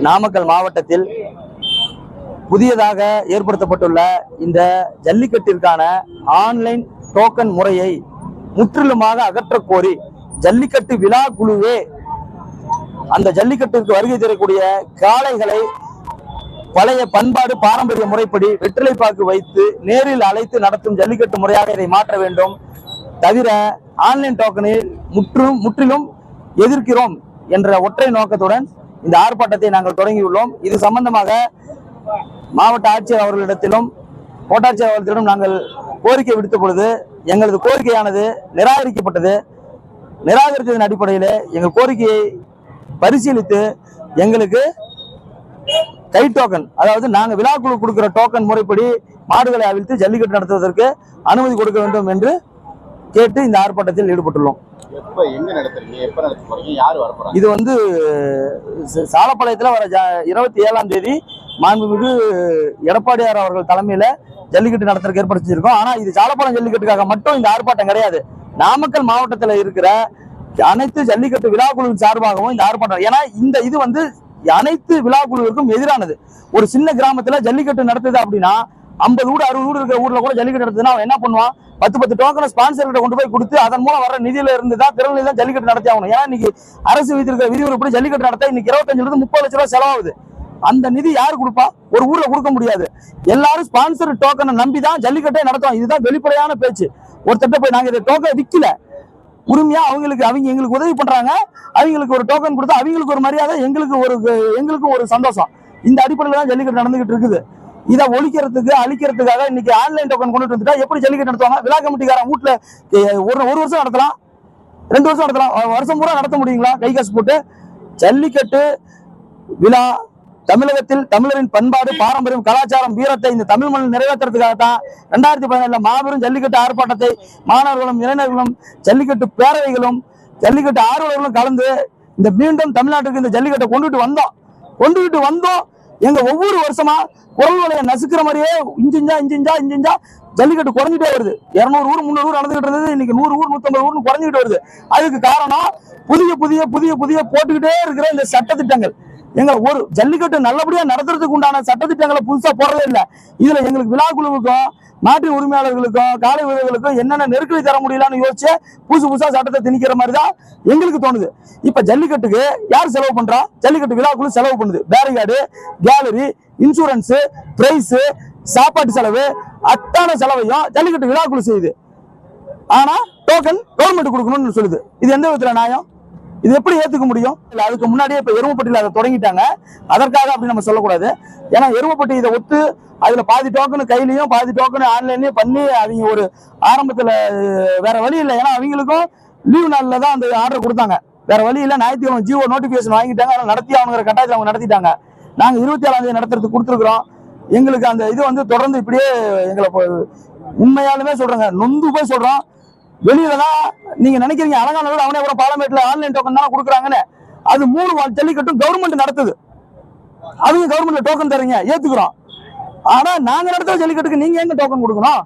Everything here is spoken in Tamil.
நாமக்கல் மாவட்டத்தில் புதியதாக ஏற்படுத்தப்பட்டுள்ள இந்த ஜல்லிக்கட்டிற்கான ஆன்லைன் டோக்கன் முறையை முற்றிலுமாக அகற்றக் கோரி ஜல்லிக்கட்டு விழா குழுவே அந்த ஜல்லிக்கட்டிற்கு வருகை தரக்கூடிய காளைகளை பழைய பண்பாடு பாரம்பரிய முறைப்படி வெற்றிலை பாக்கு வைத்து நேரில் அழைத்து நடத்தும் ஜல்லிக்கட்டு முறையாக இதை மாற்ற வேண்டும். தவிர ஆன்லைன் டோக்கனை முற்றிலும் எதிர்க்கிறோம் என்ற ஒற்றை நோக்கத்துடன் இந்த ஆர்ப்பாட்டத்தை நாங்கள் தொடங்கியுள்ளோம். இது சம்பந்தமாக மாவட்ட ஆட்சியர் அவர்களிடத்திலும் கோட்டாட்சியர் அவர்களிடம் நாங்கள் கோரிக்கை விடுத்த பொழுது எங்களது கோரிக்கையானது நிராகரிக்கப்பட்டது. நிராகரித்ததன் அடிப்படையில் எங்கள் கோரிக்கையை பரிசீலித்து எங்களுக்கு கை டோக்கன், அதாவது நாங்கள் விழாக்குழு கொடுக்கிற டோக்கன் முறைப்படி மாடுகளை அவிழ்த்து ஜல்லிக்கட்டு நடத்துவதற்கு அனுமதி கொடுக்க வேண்டும் என்று கேட்டு இந்த ஆர்ப்பாட்டத்தில் ஈடுபட்டுள்ளோம். இது சாலப்பாளையத்தில் வர 27ஆம் தேதி மாண்புமிகு எடப்பாடியார் அவர்கள் தலைமையில ஜல்லிக்கட்டு நடத்துறதுக்கு ஏற்பாடு செஞ்சிருக்கோம். ஆனா இது சாலப்பாளையம் ஜல்லிக்கட்டுக்காக மட்டும் இந்த ஆர்ப்பாட்டம் கிடையாது. நாமக்கல் மாவட்டத்தில் இருக்கிற அனைத்து ஜல்லிக்கட்டு விழாக்குழுவின் சார்பாகவும் இந்த ஆர்ப்பாட்டம். ஏன்னா இது அனைத்து விழாக்குழுவிற்கும் எதிரானது. ஒரு சின்ன கிராமத்துல ஜல்லிக்கட்டு நடத்துது அப்படின்னா 50 வீடு 60 வீடு இருக்கிற ஊர்ல கூட ஜல்லிக்கட்டு நடத்துதுன்னா அவன் என்ன பண்ணுவான்? 10 டோக்கனை ஸ்பான்சர்கிட்ட கொண்டு போய் கொடுத்து அதன் மூலம் வர நிதியில இருந்து தான் திறனில் தான் ஜல்லிக்கட்டு நடத்தி ஆகணும். ஏன்னா இன்னைக்கு அரசு விதித்திருக்கிற விதிமுறைப்படி ஜல்லிக்கட்டு நடத்த இன்னைக்கு 25 லட்சம் ரூபாய் செலவாகுது. அந்த நிதி யாரு கொடுப்பா? ஒரு ஊர்ல கொடுக்க முடியாது. எல்லாரும் ஸ்பான்சர் டோக்கனை நம்பி தான் ஜல்லிக்கட்டே நடத்துவோம். இதுதான் வெளிப்படையான பேச்சு. ஒருத்தட்ட போய் நாங்க இந்த டோக்கன் விற்கல, உரிமையா அவங்க எங்களுக்கு உதவி பண்றாங்க, அவங்களுக்கு ஒரு டோக்கன் கொடுத்தா அவங்களுக்கு ஒரு மரியாதை, எங்களுக்கு ஒரு சந்தோஷம். இந்த அடிப்படையில் தான் ஜல்லிக்கட்டு நடந்துகிட்டு இருக்குது. இதை ஒழிக்கிறதுக்கு அழிக்கிறதுக்காக இன்னைக்கு ஆன்லைன் டோக்கன் கொண்டுட்டு வந்துட்டா எப்படி ஜல்லிக்கட்டு நடத்துவாங்க? விழா கமிட்டிக்காரன் வீட்டுல ஒரு வருஷம் நடத்தலாம், 2 வருஷம் நடத்தலாம், வருஷம் பூரா நடத்த முடியுங்களா கை காசு போட்டு? ஜல்லிக்கட்டு விழா தமிழகத்தில் தமிழரின் பண்பாடு பாரம்பரியம் கலாச்சாரம் வீரத்தை இந்த தமிழ் மண்ணில் நிறைவேற்றுறதுக்காகத்தான் 2017 மாபெரும் ஜல்லிக்கட்டு ஆர்ப்பாட்டத்தை மாணவர்களும் இளைஞர்களும் ஜல்லிக்கட்டு பேரவைகளும் ஜல்லிக்கட்டு ஆர்வலர்களும் கலந்து இந்த மீண்டும் தமிழ்நாட்டுக்கு இந்த ஜல்லிக்கட்டை கொண்டுகிட்டு வந்தோம். எங்க ஒவ்வொரு வருஷமா குரல் வலையை நசுக்கிற மாதிரியே இஞ்சிஞ்சா ஜல்லிக்கட்டு குறைஞ்சிட்டே வருது. 200 ஊர் 300 ஊர் நடந்துகிட்டு இருந்தது, இன்னைக்கு 100 ஊர் 150 ஊர்னு குறைஞ்சிட்டு வருது. அதுக்கு காரணம் புதிய போட்டுக்கிட்டே இருக்கிற இந்த சட்டத்திட்டங்கள். ஒரு ஜல்லிக்கட்டு நல்லபடியா நடத்துறதுக்கு உண்டான சட்டத்திட்டங்களை புதுசா போறதே இல்லை. இதுல எங்களுக்கு விழாக்குழுவுக்கும் நாட்டு உரிமையாளர்களுக்கும் காலை வீரர்களுக்கும் என்னென்ன நெருக்கடி தர முடியலான்னு யோசிச்சு புதுசா சட்டத்தை திணிக்கிற மாதிரி தான் எங்களுக்கு தோணுது. இப்ப ஜல்லிக்கட்டுக்கு யார் செலவு பண்றா? ஜல்லிக்கட்டு விழாக்குழு செலவு பண்ணுது. பேரிகார்டு, கேலரி, இன்சூரன்ஸ், பிரைஸ், சாப்பாட்டு செலவு, அத்தான செலவையும் ஜல்லிக்கட்டு விழாக்குழு செய்யுது. ஆனா டோக்கன் கவர்மெண்ட் கொடுக்கணும்னு சொல்லுது. இது எந்த விதத்துல நியாயம்? இது எப்படி ஏத்துக்க முடியும்? அதுக்கு முன்னாடியே இப்ப எருமப்பட்டியில அதை தொடங்கிட்டாங்க. அதற்காக அப்படி நம்ம சொல்லக்கூடாது. ஏன்னா எருமப்பட்டி இதை ஒத்து அதுல பாதி டோக்கன் கையிலையும் பாதி டோக்கன் ஆன்லைன்லயும் பண்ணி அவங்க ஒரு ஆரம்பத்துல வேற வழி இல்லை. ஏன்னா அவங்களுக்கும் லீவ் நாள்ல தான் அந்த ஆர்டர் கொடுத்தாங்க. வேற வழி இல்லை. ஞாயிற்றுக்கிழமை ஜிஓ நோட்டிபிகேஷன் வாங்கிட்டாங்க. அதனால நடத்தி ஆகணுங்கிற கட்டாயத்தில் அவங்க நடத்திட்டாங்க. நாங்க 27ஆம் தேதி நடத்துறதுக்கு கொடுத்துருக்கிறோம். எங்களுக்கு அந்த இது தொடர்ந்து இப்படியே எங்களை உண்மையாலுமே சொல்றேங்க, நொந்து போய் சொல்றோம். வெளியிலதான் நீங்க நினைக்கிறீங்க அலங்கான அவனே கூட பாலமேட்ல ஆன்லைன் டோக்கன் தானே கொடுக்குறாங்கன்னு. அது 3 ஜல்லிக்கட்டும் கவர்மெண்ட் நடத்துது. அதுவும் கவர்மெண்ட்ல டோக்கன் தரீங்க, ஏத்துக்கிறோம். ஆனா நாங்க நடத்துற ஜல்லிக்கட்டுக்கு நீங்க எங்க டோக்கன் கொடுக்கணும்?